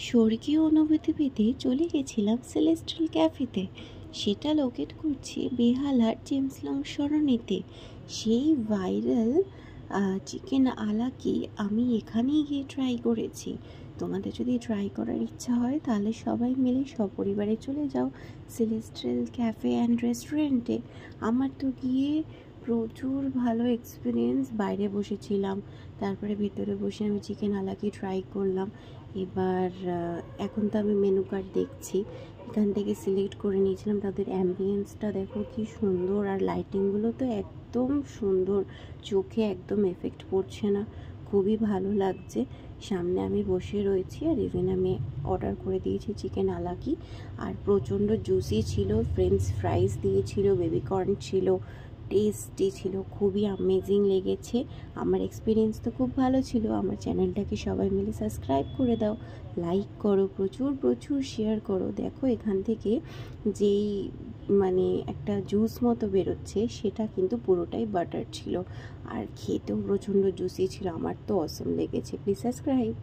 স্বর্গীয় অনুভূতি পেতে চলে গেছিলাম সেলেস্টিয়াল ক্যাফেতে। সেটা লোকেট করছে বেহালার জেমস লং সরণিতে। সেই ভাইরাল চিকেন আলাকি আমি এখানেই গিয়ে ট্রাই করেছি। তোমাদের যদি ট্রাই করার ইচ্ছা হয় তাহলে সবাই মিলে সপরিবারে চলে যাও সেলেস্টিয়াল ক্যাফে অ্যান্ড রেস্টুরেন্টে। আমার তো গিয়ে প্রচুর ভালো এক্সপিরিয়েন্স। বাইরে বসেছিলাম, তারপরে ভিতরে বসে আমি চিকেন আলাকি ট্রাই করলাম। এবার এখন তো আমি মেনু কার্ড দেখছি, এখান থেকে সিলেক্ট করে নিয়েছিলাম। তাদের অ্যাম্বিয়েন্সটা দেখো কি সুন্দর, আর লাইটিংগুলো তো একদম সুন্দর, চোখে একদম এফেক্ট পড়ছে না, খুবই ভালো লাগছে। সামনে আমি বসে রয়েছি আর ইভেন আমি অর্ডার করে দিয়েছি চিকেন আলাকি। আর প্রচণ্ড জুসি ছিল, ফ্রেঞ্চ ফ্রাইস দিয়েছিল, বেবিকর্ন ছিল, টেস্টি ছিল, খুবই অ্যামেজিং লেগেছে। আমার এক্সপিরিয়েন্স তো খুব ভালো ছিল। আমার চ্যানেলটাকে সবাই মিলে সাবস্ক্রাইব করে দাও, লাইক করো, প্রচুর প্রচুর শেয়ার করো। দেখো এখান থেকে যেই মানে একটা জুস মতো বেরোচ্ছে সেটা কিন্তু পুরোটাই বাটার ছিল, আর খেতেও প্রচণ্ড জুসি ছিল। আমার তো অসম লেগেছে। Please subscribe.